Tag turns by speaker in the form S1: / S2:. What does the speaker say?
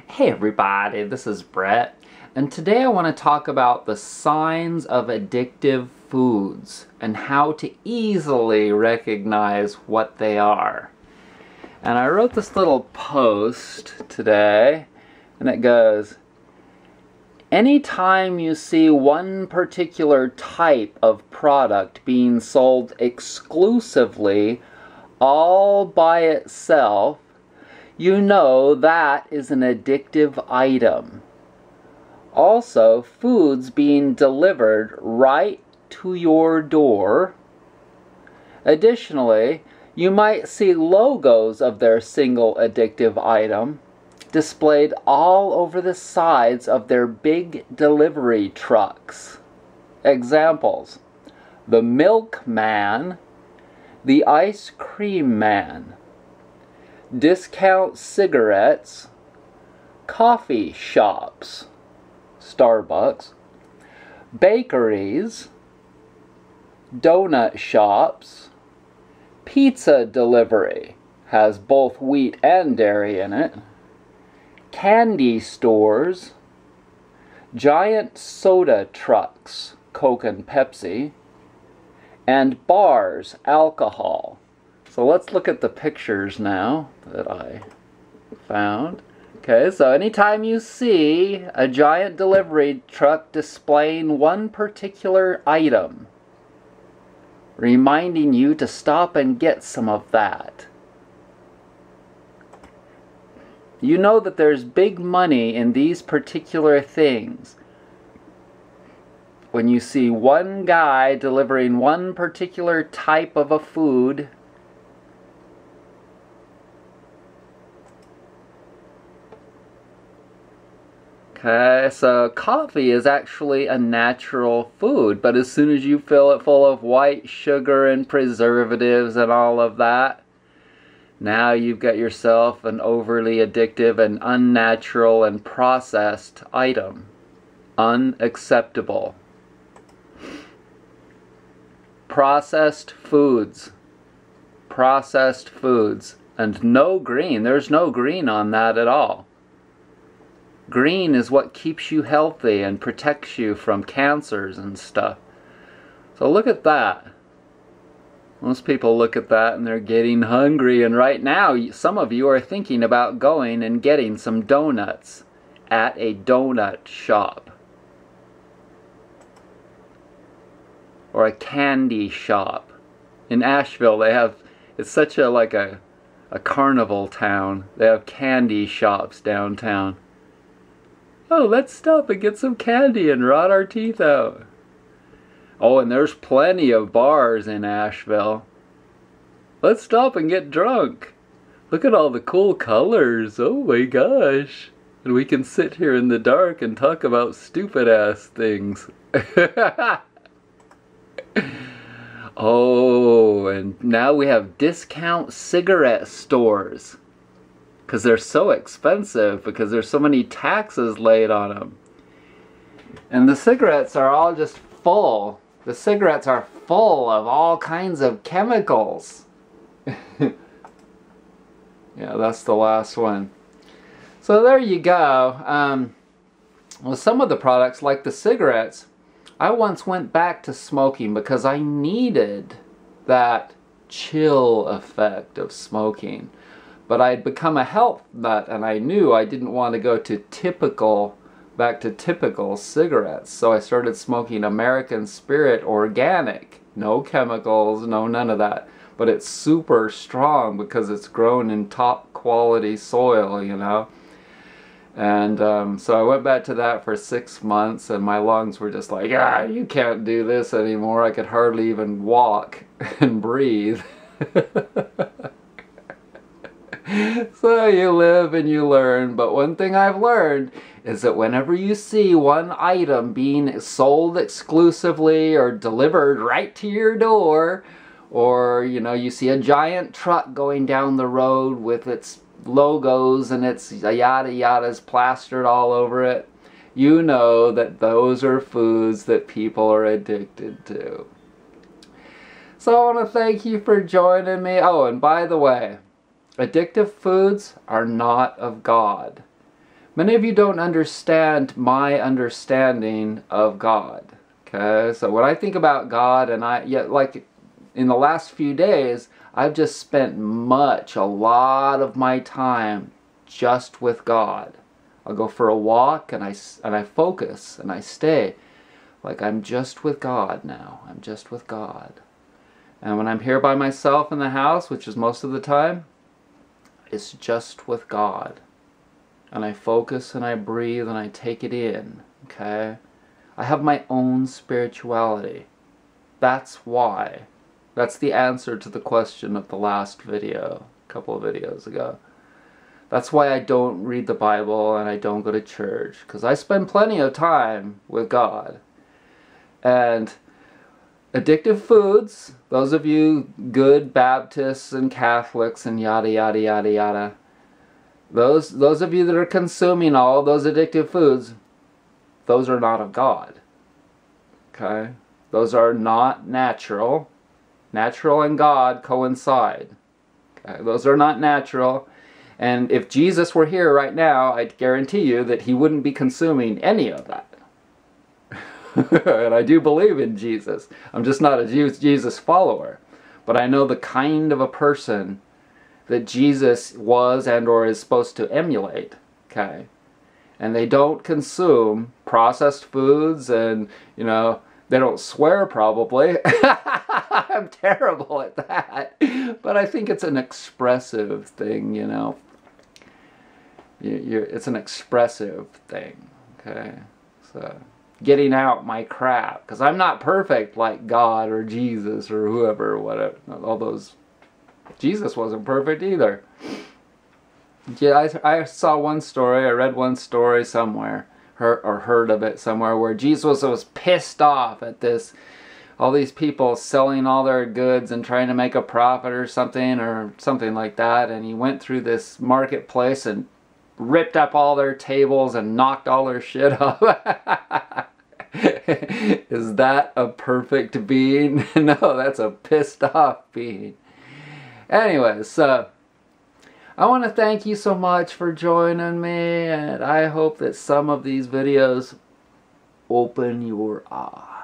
S1: Hey everybody, this is Brett, and today I want to talk about the signs of addictive foods and how to easily recognize what they are. And I wrote this little post today, and it goes, anytime you see one particular type of product being sold exclusively all by itself, you know that is an addictive item. Also, foods being delivered right to your door. Additionally, you might see logos of their single addictive item displayed all over the sides of their big delivery trucks. Examples: the milkman, the ice cream man, discount cigarettes, coffee shops, Starbucks, bakeries, donut shops, pizza delivery, has both wheat and dairy in it, candy stores, giant soda trucks, Coke and Pepsi, and bars, alcohol. So let's look at the pictures now that I found. Okay, so anytime you see a giant delivery truck displaying one particular item, reminding you to stop and get some of that, you know that there's big money in these particular things. When you see one guy delivering one particular type of a food, okay, so coffee is actually a natural food, but as soon as you fill it full of white sugar and preservatives and all of that, now you've got yourself an overly addictive and unnatural and processed item. Unacceptable. Processed foods. Processed foods. And no green. There's no green on that at all. Green is what keeps you healthy and protects you from cancers and stuff. So look at that. Most people look at that and they're getting hungry, and right now some of you are thinking about going and getting some donuts at a donut shop or a candy shop. In Asheville they have, it's such a like a carnival town. They have candy shops downtown. Oh, let's stop and get some candy and rot our teeth out. Oh, and there's plenty of bars in Asheville. Let's stop and get drunk. Look at all the cool colors. Oh my gosh. And we can sit here in the dark and talk about stupid ass things. Oh, and now we have discount cigarette stores. Because they're so expensive, because there's so many taxes laid on them. And the cigarettes are all just full. The cigarettes are full of all kinds of chemicals. Yeah, that's the last one. So there you go. With some of the products, like the cigarettes, I once went back to smoking because I needed that chill effect of smoking. But I'd become a health nut, and I knew I didn't want to go to back to typical cigarettes. So I started smoking American Spirit Organic. No chemicals, no none of that. But it's super strong because it's grown in top quality soil, you know. And so I went back to that for 6 months, and my lungs were just like, ah, you can't do this anymore. I could hardly even walk and breathe. So you live and you learn, but one thing I've learned is that whenever you see one item being sold exclusively or delivered right to your door, or you know, you see a giant truck going down the road with its logos and its yada yadas plastered all over it, you know that those are foods that people are addicted to. So I want to thank you for joining me. Oh, and by the way, addictive foods are not of God. Many of you don't understand my understanding of God. Okay, so when I think about God, and like in the last few days, I've just spent a lot of my time just with God. I'll go for a walk and I focus and I stay. Like I'm just with God now. I'm just with God. And when I'm here by myself in the house, which is most of the time, it's just with God. And I focus and I breathe and I take it in. Okay? I have my own spirituality. That's why. That's the answer to the question of the last video, a couple of videos ago. That's why I don't read the Bible and I don't go to church, because I spend plenty of time with God. And addictive foods, those of you good Baptists and Catholics and yada yada yada yada, those of you that are consuming all those addictive foods, those are not of God. Okay? Those are not natural. Natural and God coincide. Okay? Those are not natural. And if Jesus were here right now, I'd guarantee you that he wouldn't be consuming any of that. And I do believe in Jesus. I'm just not a Jesus follower. But I know the kind of a person that Jesus was and or is supposed to emulate. Okay? And they don't consume processed foods, and, you know, they don't swear probably. I'm terrible at that. But I think it's an expressive thing, you know. It's an expressive thing, okay? So, getting out my crap. Because I'm not perfect like God or Jesus or whoever, whatever. All those. Jesus wasn't perfect either. Yeah, I saw one story, I read one story somewhere, heard of it somewhere, where Jesus was pissed off at all these people selling all their goods and trying to make a profit or something like that, and he went through this marketplace and ripped up all their tables and knocked all their shit off. Is that a perfect being? No, that's a pissed off being. Anyways, I want to thank you so much for joining me, and I hope that some of these videos open your eyes.